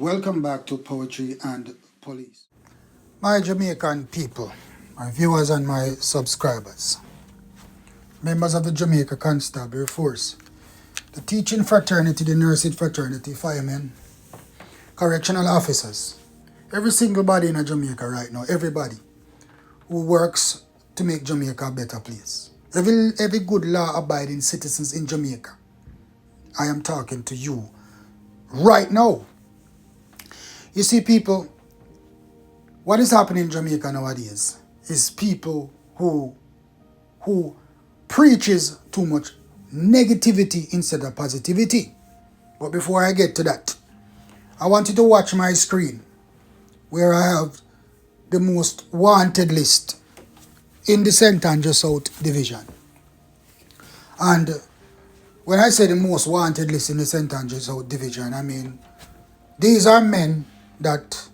Welcome back to Poetry and Police. My Jamaican people, my viewers and my subscribers, members of the Jamaica Constabulary Force, the teaching fraternity, the nursing fraternity, firemen, correctional officers, every single body in Jamaica right now, everybody who works to make Jamaica a better place. Every good law-abiding citizens in Jamaica, I am talking to you right now. You see, people, what is happening in Jamaica nowadays is people who preaches too much negativity instead of positivity. But before I get to that, I want you to watch my screen where I have the most wanted list in the St. Andrew South Division. And when I say the most wanted list in the St. Andrew South Division, I mean these are men that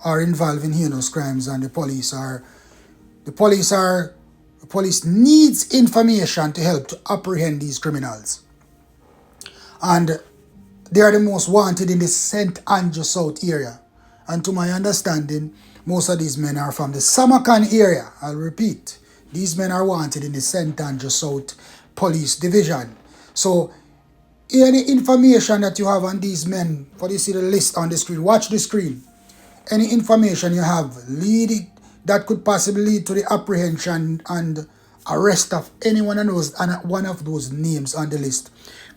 are involved in heinous crimes, and the police needs information to help to apprehend these criminals. And they are the most wanted in the St. Andrew South area. And to my understanding, most of these men are from the Samarkand area. I'll repeat, these men are wanted in the St. Andrew South Police Division. So any information that you have on these men, for you see the list on the screen, watch the screen. Any information you have that could possibly lead to the apprehension and arrest of any one of those names on the list,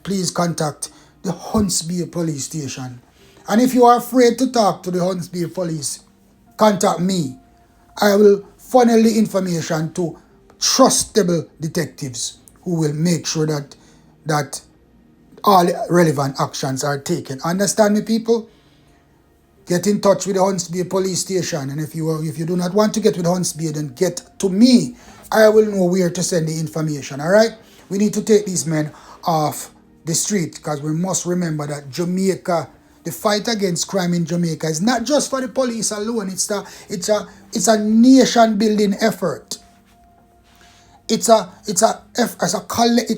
please contact the Huntsville Police Station. And if you are afraid to talk to the Huntsville Police, contact me. I will funnel the information to trustable detectives who will make sure that all relevant actions are taken. Understand me, people? Get in touch with the Huntsville Police Station. And if you do not want to get with Huntsville, then get to me. I will know where to send the information, all right? We need to take these men off the street, because we must remember that Jamaica, the fight against crime in Jamaica is not just for the police alone. It's a nation-building effort. It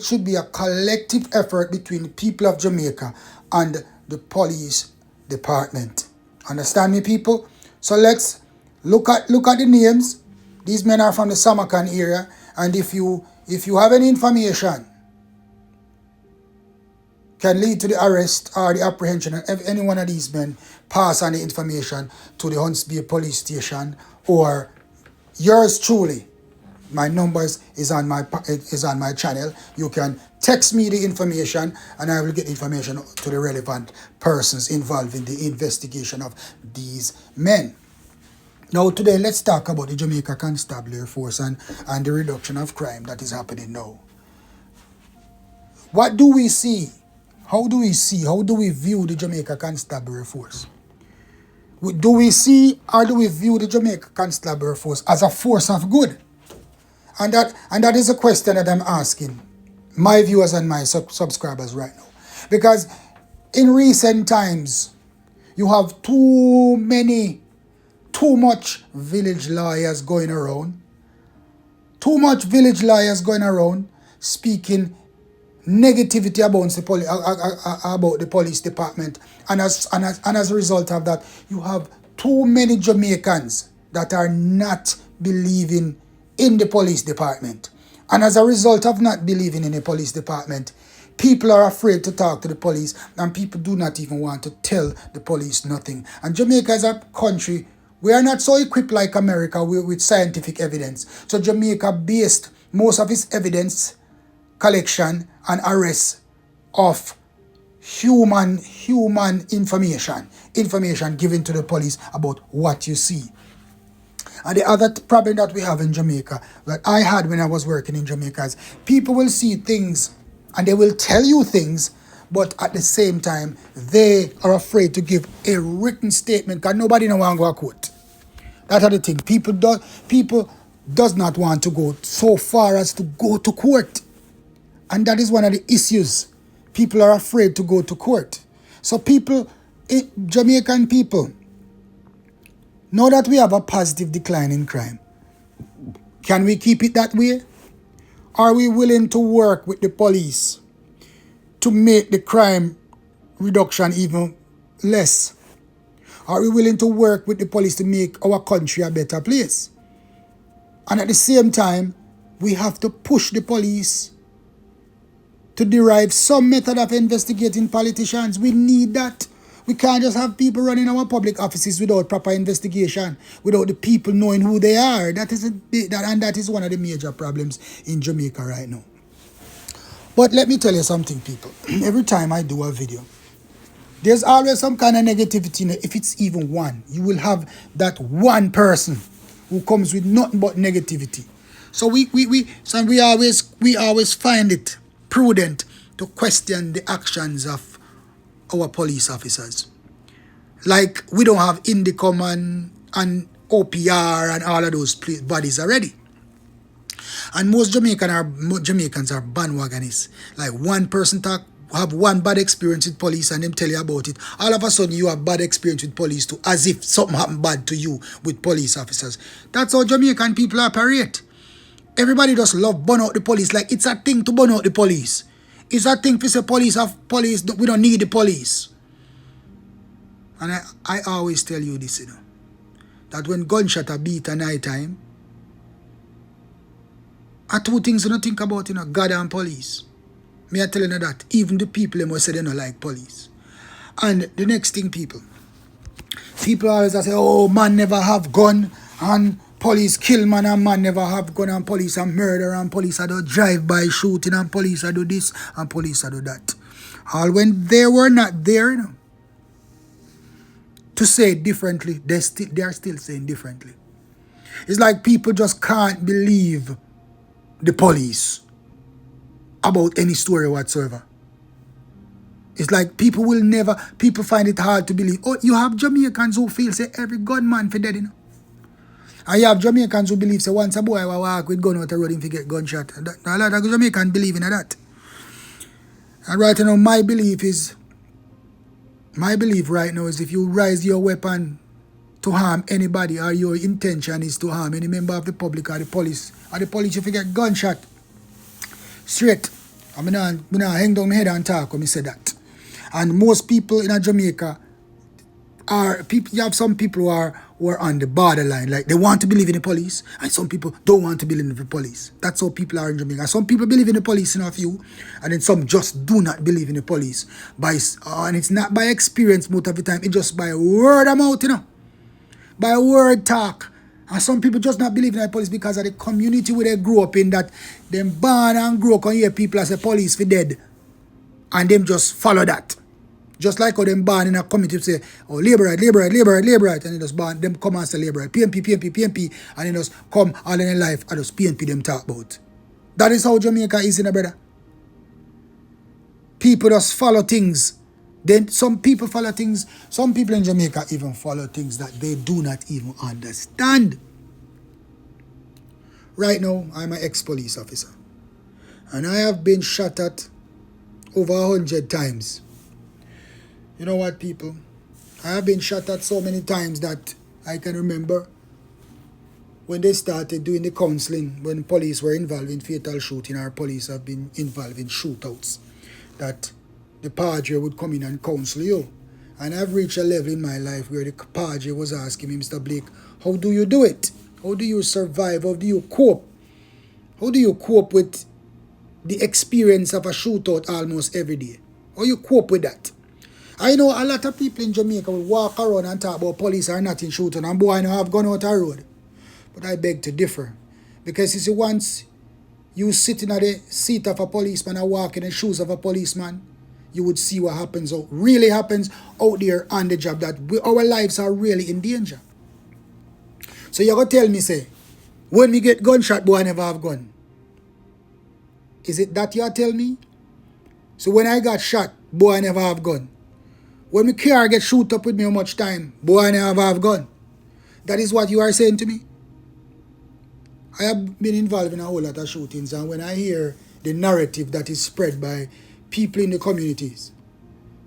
should be a collective effort between the people of Jamaica and the police department. Understand me, people? So let's look at the names. These men are from the Samarkand area, and if you have any information can lead to the arrest or the apprehension of any one of these men, pass on the information to the Huntsville Police Station or yours truly. My numbers is on my channel. You can text me the information and I will get information to the relevant persons involved in the investigation of these men. Now today, let's talk about the Jamaica Constabulary Force and the reduction of crime that is happening now. What do we see? How do we view the Jamaica Constabulary Force? Do we see or do we view the Jamaica Constabulary Force as a force of good? And that is a question that I'm asking my viewers and my subscribers right now. Because in recent times, you have too much village lawyers going around. Too much village lawyers going around speaking negativity about the police department. And as a result of that, you have too many Jamaicans that are not believing in the police department. And as a result of not believing in the police department, people are afraid to talk to the police, and people do not even want to tell the police nothing. And Jamaica is a country, we are not so equipped like America with scientific evidence. So Jamaica based most of its evidence collection and arrest of human information given to the police about what you see. And the other problem that we have in Jamaica, that I had when I was working in Jamaica, is people will see things and they will tell you things, but at the same time, they are afraid to give a written statement because nobody no want to go to court. That's the thing. People does not want to go so far as to go to court. And that is one of the issues. People are afraid to go to court. So Jamaican people, now that we have a positive decline in crime, can we keep it that way? Are we willing to work with the police to make the crime reduction even less? Are we willing to work with the police to make our country a better place? And at the same time, we have to push the police to derive some method of investigating politicians. We need that. We can't just have people running our public offices without proper investigation, without the people knowing who they are. That is one of the major problems in Jamaica right now. But let me tell you something, people. Every time I do a video, there's always some kind of negativity. If it's even one, you will have that one person who comes with nothing but negativity. So we always find it prudent to question the actions of our police officers. Like we don't have Indicom and OPR and all of those bodies already. And most Jamaicans are bandwagonists. Like one person have one bad experience with police and them tell you about it. All of a sudden you have bad experience with police too, as if something happened bad to you with police officers. That's how Jamaican people operate. Everybody just love burn out the police. Like it's a thing to burn out the police. It's a thing to say police, we don't need the police. And I always tell you this, that when gunshot are beat at night time, are two things you don't think about, God and police. Me I telling you that. Even the people they must say they don't like police. And the next thing, people always say, oh, man never have gun, and police kill man, and man never have gun, and police are murder, and police are do drive-by shooting, and police are do this, and police are do that. All when they were not there, to say it differently, they are still saying differently. It's like people just can't believe the police about any story whatsoever. It's like people find it hard to believe. Oh, you have Jamaicans who feel say every gunman for dead, And you have Jamaicans who believe say once a boy will walk with gun out the road and get gunshot. A lot of Jamaicans believe in that. And right now, my belief right now is if you raise your weapon to harm anybody, or your intention is to harm any member of the public or the police, if you get gunshot, straight. I'm not hang down my head and talk when I say that. And most people in Jamaica you have some people who are on the borderline, like they want to believe in the police, and some people don't want to believe in the police. That's how people are in Jamaica. Some people believe in the police enough, and then some just do not believe in the police. And it's not by experience most of the time, it's just by word of mouth, by word talk. And some people just not believe in the police because of the community where they grew up in, that them born and grow up and hear people as a police for dead. And them just follow that. Just like how them born in a community say, oh, labor right. And they just born, them come and say labor right. PNP. And they just come all in their life and just PNP them talk about. That is how Jamaica is, brother. People just follow things. Then some people follow things. Some people in Jamaica even follow things that they do not even understand. Right now, I'm an ex-police officer. And I have been shot at over 100 times. You know what, people? I have been shot at so many times that I can remember when they started doing the counseling, when police were involved in fatal shooting, or police have been involved in shootouts, that the padre would come in and counsel you. And I've reached a level in my life where the padre was asking me, Mr. Blake, how do you do it? How do you survive? How do you cope? How do you cope with the experience of a shootout almost every day? How you cope with that? I know a lot of people in Jamaica will walk around and talk about police are not in shooting and boy, I know have gone out the road. But I beg to differ. Because you see, once you sit in the seat of a policeman and walk in the shoes of a policeman, you would see what really happens out there on the job, that our lives are really in danger. So you're going to tell me, say, when we get gunshot, boy, I never have gun. Is it that you tell me? So when I got shot, boy, I never have gun. When my car get shoot up with me how much time, boy, I never have gun. That is what you are saying to me? I have been involved in a whole lot of shootings, and when I hear the narrative that is spread by people in the communities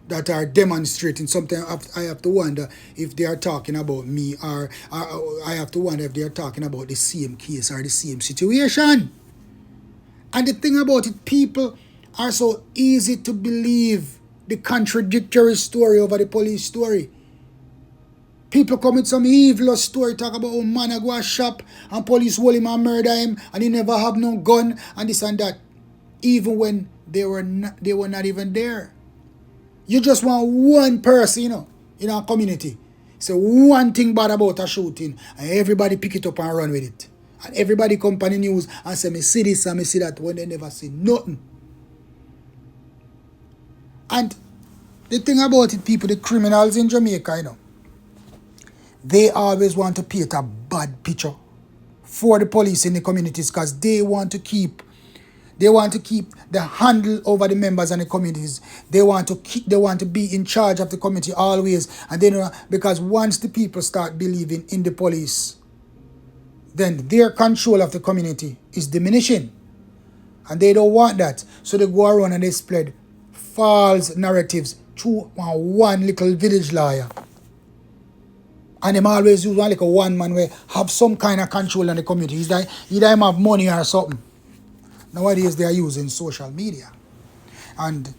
that are demonstrating, sometimes I have to wonder if they are talking about me, or I have to wonder if they are talking about the same case or the same situation. And the thing about it, people are so easy to believe the contradictory story over the police story. People come with some evil story, talk about how man a go a shop and police hold him and murder him and he never have no gun and this and that. Even when they were not even there. You just want one person, in our community. Say one thing bad about a shooting and everybody pick it up and run with it. And everybody come on the news and say, me see this and me see that, when they never see nothing. And the thing about it, people, the criminals in Jamaica, they always want to paint a bad picture for the police in the communities because they want to keep the handle over the members and the communities. They want to be in charge of the community always. And then because once the people start believing in the police, then their control of the community is diminishing. And they don't want that. So they go around and they spread false narratives through one little village lawyer. And them always use one little one man where have some kind of control on the community. Either him have money or something. Nowadays they are using social media. And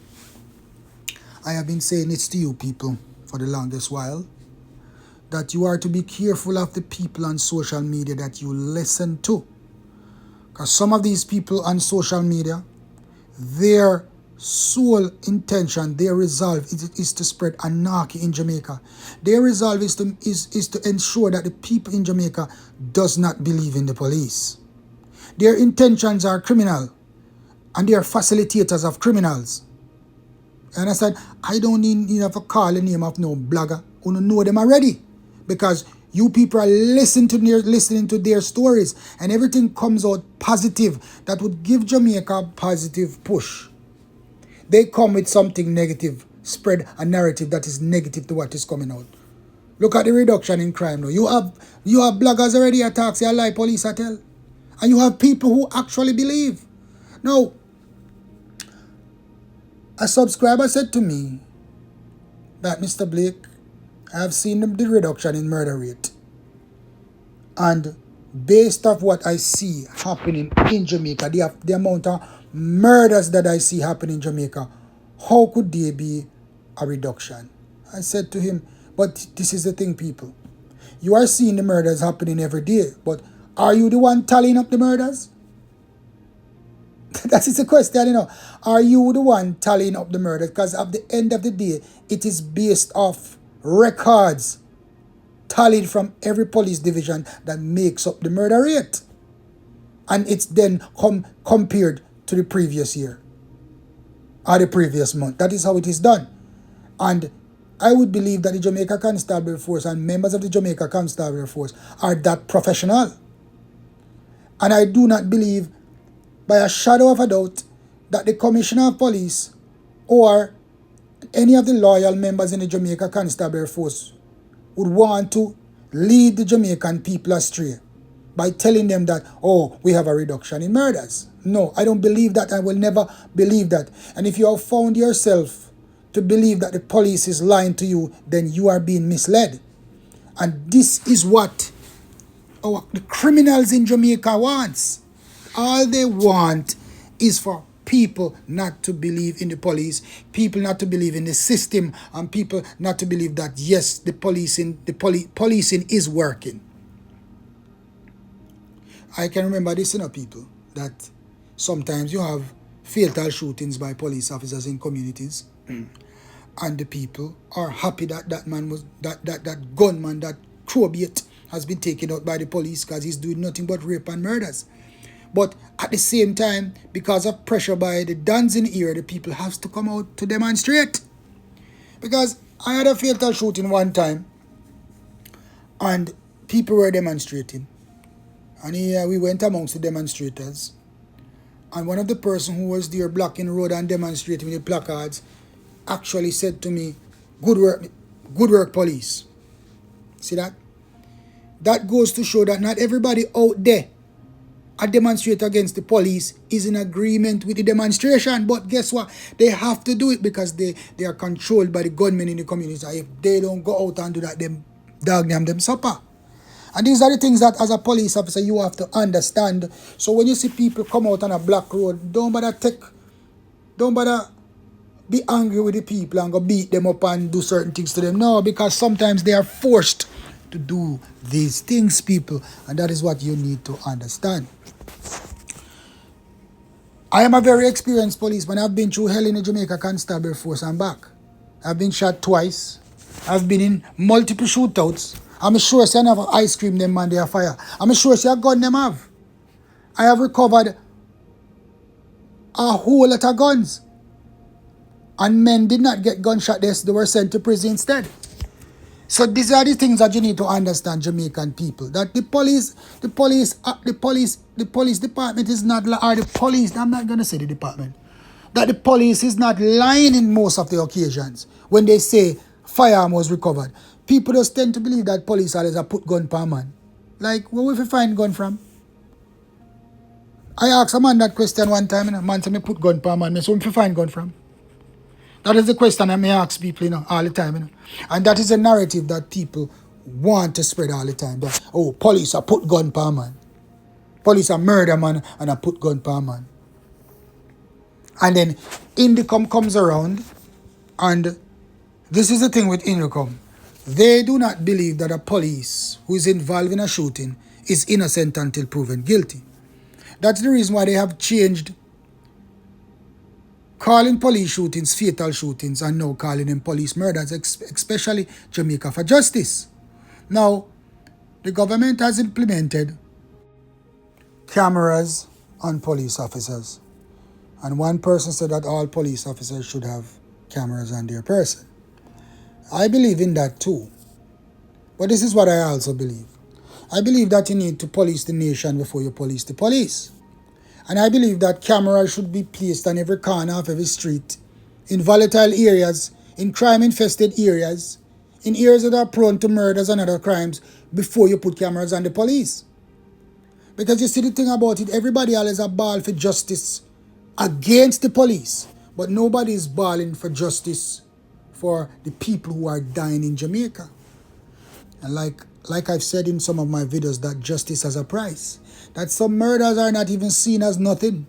I have been saying it to you people for the longest while, that you are to be careful of the people on social media that you listen to. Because some of these people on social media, their sole intention, their resolve is to spread anarchy in Jamaica. Their resolve is to ensure that the people in Jamaica does not believe in the police. Their intentions are criminal, and they are facilitators of criminals. You understand? I don't need to call the name of no blogger who don't know them already, because you people are listening to their stories, and everything comes out positive that would give Jamaica a positive push. They come with something negative, spread a narrative that is negative to what is coming out. Look at the reduction in crime now. You have bloggers already attack, say, lie, police I tell. And you have people who actually believe. Now, a subscriber said to me that, Mr. Blake, I have seen the reduction in murder rate. And based off what I see happening in Jamaica, the amount of murders that I see happening in Jamaica, how could there be a reduction? I said to him, but this is the thing, people. You are seeing the murders happening every day, but are you the one tallying up the murders? That is the question, Are you the one tallying up the murders? Because at the end of the day, it is based off records tallied from every police division that makes up the murder rate. And it's then compared to the previous year or the previous month. That is how it is done. And I would believe that the Jamaica Constabulary Force and members of the Jamaica Constabulary Force are that professional. And I do not believe, by a shadow of a doubt, that the Commissioner of Police or any of the loyal members in the Jamaica Constabulary Force would want to lead the Jamaican people astray by telling them that, oh, we have a reduction in murders. No, I don't believe that. I will never believe that. And if you have found yourself to believe that the police is lying to you, then you are being misled. And this is what the criminals in Jamaica wants. All they want is for people not to believe in the police, people not to believe in the system, and people not to believe that, yes, the policing is working. I can remember this, people, that sometimes you have fatal shootings by police officers in communities, and the people are happy that that gunman, that crowbait has been taken out by the police because he's doing nothing but rape and murders. But at the same time, because of pressure by the dons in here, the people have to come out to demonstrate. Because I had a fatal shooting one time, and people were demonstrating. And we went amongst the demonstrators. And one of the person who was there blocking the road and demonstrating with the placards actually said to me, good work, police. See that? That goes to show that not everybody out there a demonstrate against the police is in agreement with the demonstration. But guess what? They have to do it because they are controlled by the gunmen in the community. If they don't go out and do that, them dog them supper. And these are the things that as a police officer you have to understand. So when you see people come out on a black road, don't bother be angry with the people and go beat them up and do certain things to them. No, because sometimes they are forced to do these things, people. And that is what you need to understand. I am a very experienced policeman. I've been through hell in the Jamaica Constabulary Force and back. I've been shot twice. I've been in multiple shootouts. I'm sure I have ice cream them man they are fire. I'm sure I gun them have. I have recovered a whole lot of guns. And men did not get gunshot there, so they were sent to prison instead. So these are the things that you need to understand, Jamaican people. That the police department is not, or the police, I'm not going to say the department, that the police is not lying in most of the occasions when they say firearm was recovered. People just tend to believe that police always have put gun per man. Like, where will we find gun from? I asked a man that question one time, and a man said me put gun per man. I said, where will we find gun from? That is the question I may ask people, all the time, And that is a narrative that people want to spread all the time. That, oh, police are put gun per man. Police are murder man and I put gun per man. And then Indicom comes around, and this is the thing with Indicom. They do not believe that a police who is involved in a shooting is innocent until proven guilty. That's the reason why they have changed calling police shootings fatal shootings and now calling them police murders, especially Jamaica for Justice. Now, the government has implemented cameras on police officers. And one person said that all police officers should have cameras on their person. I believe in that too. But this is what I also believe. I believe that you need to police the nation before you police the police. And I believe that cameras should be placed on every corner of every street, in volatile areas, in crime-infested areas, in areas that are prone to murders and other crimes, before you put cameras on the police. Because you see the thing about it, everybody always a ball for justice against the police, but nobody is balling for justice for the people who are dying in Jamaica. And like I've said in some of my videos, that justice has a price. That some murders are not even seen as nothing.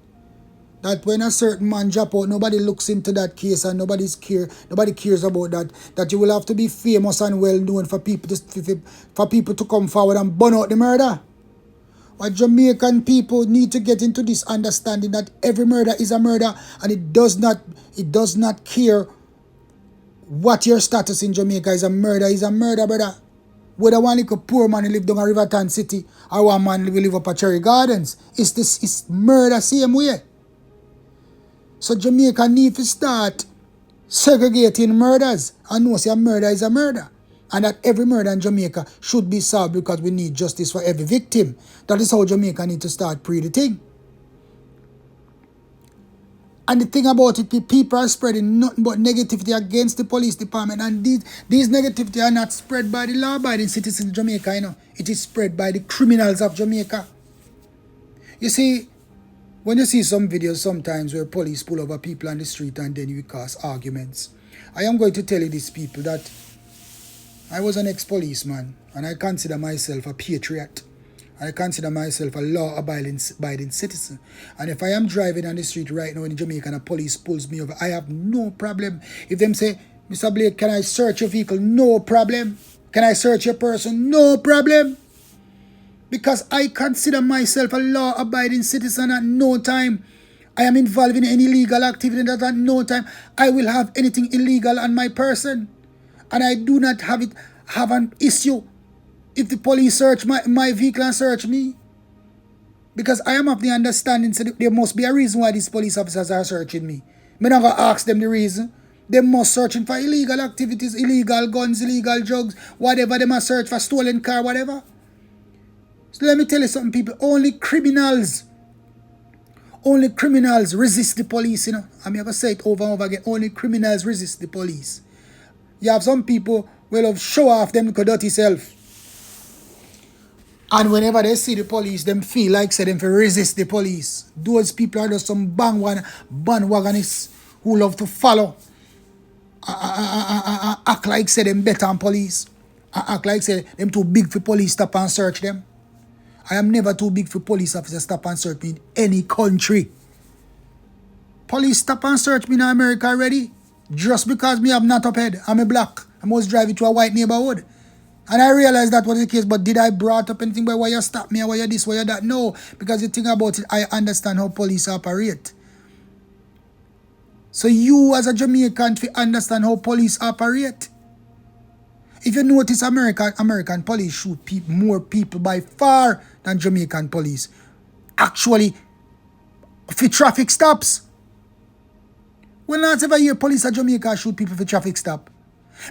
That when a certain man drop out, nobody looks into that case and nobody cares about that. That you will have to be famous and well known for people to come forward and burn out the murder. But Jamaican people need to get into this understanding that every murder is a murder, and it does not care what your status in Jamaica is. A murder, brother. Whether one little poor man who live down a Riverton City or one man who live up at Cherry Gardens, it's murder same way. So Jamaica need to start segregating murders and know say a murder is a murder. And that every murder in Jamaica should be solved because we need justice for every victim. That is how Jamaica need to start pre the thing. And the thing about it, people are spreading nothing but negativity against the police department. And these negativity are not spread by the law-abiding citizens of Jamaica, It is spread by the criminals of Jamaica. You see, when you see some videos sometimes where police pull over people on the street and then you cause arguments, I am going to tell you these people that I was an ex-policeman and I consider myself a patriot. I consider myself a law-abiding citizen. And if I am driving on the street right now in Jamaica and a police pulls me over, I have no problem. If them say, Mr. Blake, can I search your vehicle? No problem. Can I search your person? No problem. Because I consider myself a law-abiding citizen. At no time I am involved in any illegal activity. That at no time I will have anything illegal on my person. And I do not have an issue if the police search my vehicle and search me. Because I am of the understanding so there must be a reason why these police officers are searching me. I'm not going to ask them the reason. They must searching for illegal activities, illegal guns, illegal drugs, whatever. They must search for stolen car, whatever. So let me tell you something, people. Only criminals resist the police, I'm going to say it over and over again. Only criminals resist the police. You have some people will have show off them dirty self. And whenever they see the police, them feel like say them to resist the police. Those people are just some bandwagonists who love to follow. Act like say them better than police. Act like say them too big for police stop and search them. I am never too big for police officers stop and search me in any country. Police stop and search me in America already. Just because me have not up head. I'm a black. I must drive it to a white neighborhood. And I realized that was the case, but did I brought up anything by why you stop me or why you this, why you that? No, because the thing about it, I understand how police operate. So you as a Jamaican understand how police operate. If you notice, American police shoot more people by far than Jamaican police. Actually, for traffic stops. When not ever hear police at Jamaica shoot people for traffic stop.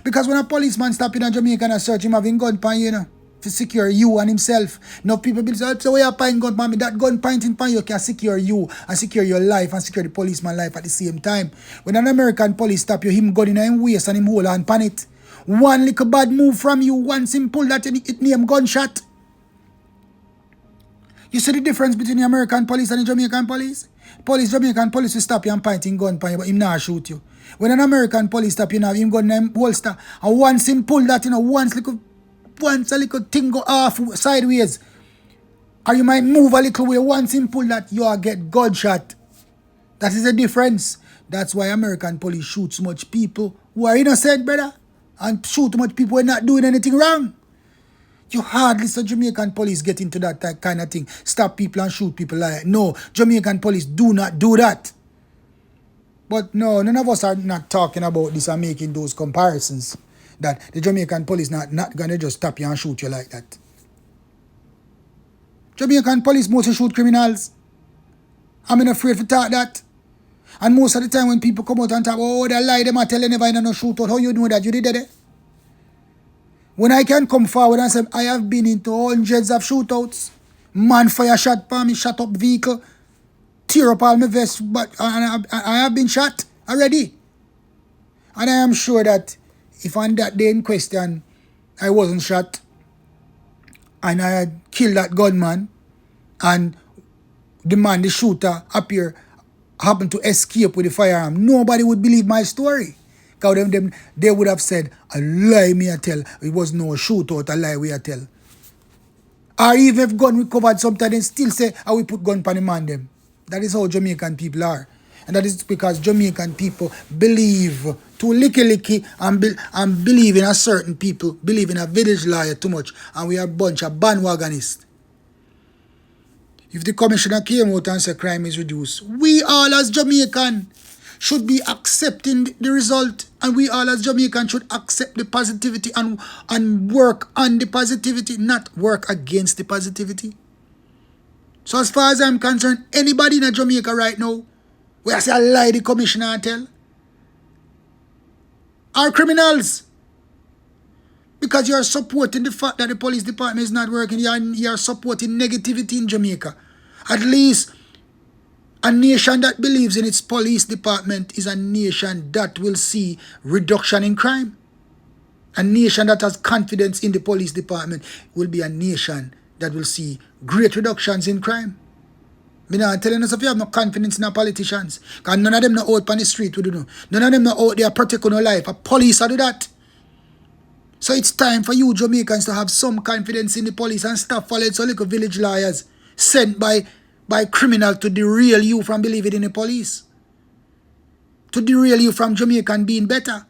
Because when a policeman stop in a Jamaica and search him having gun pan you know, to secure you and himself. Now people be say, so where you point gun pan me? That gun pointing pan you can secure you and secure your life and secure the policeman life at the same time. When an American police stop you, him gun in him waist and him hold on pan it. One little bad move from you, once him pull that it name gunshot. You see the difference between the American police and the Jamaican police? Jamaican police will stop you and pointing gun pan you, but him not shoot you. When an American police stop you now, him gun in him holster. And once him pull that, you know, once a little thing go off sideways. Or you might move a little way, once him pull that, you will get gunshot. That is the difference. That's why American police shoot so much people who are innocent, brother. And shoot so much people who are not doing anything wrong. You hardly see Jamaican police get into that kind of thing. Stop people and shoot people like that. No, Jamaican police do not do that. But no, none of us are not talking about this and making those comparisons. That the Jamaican police not going to just stop you and shoot you like that. Jamaican police mostly shoot criminals. I'm not afraid to talk that. And most of the time when people come out and talk, oh, they lie, they might tell you never no shootout. How you know that? You did it? When I can come forward and say, I have been into hundreds of shootouts. Man fire shot for me, shot up vehicle, tear up all my vest, but I have been shot already. And I am sure that if on that day in question, I wasn't shot, and I had killed that gunman, and the man, the shooter, happened to escape with the firearm, nobody would believe my story. Because they would have said, a lie me I tell. It was no shootout, a lie we I tell. Or even if gun recovered sometimes, they still say, I will put gun on the man them. That is how Jamaican people are. And that is because Jamaican people believe too licky and believe in a certain people, believe in a village lawyer too much. And we are a bunch of bandwagonists. If the commissioner came out and said crime is reduced, we all as Jamaican should be accepting the result, and we all as Jamaicans should accept the positivity and work on the positivity, not work against the positivity. So as far as I'm concerned, anybody in Jamaica right now, we say I lie the commissioner and tell, are criminals. Because you're supporting the fact that the police department is not working, you're supporting negativity in Jamaica. At least a nation that believes in its police department is a nation that will see reduction in crime. A nation that has confidence in the police department will be a nation that will see great reductions in crime. I'm not telling us if you have no confidence in our politicians. Because none of them are out on the street. None of them are out there protecting our life. A police do that. So it's time for you Jamaicans to have some confidence in the police and stop following so little village lawyers sent by criminal to derail you from believing in the police. To derail you from Jamaican being better.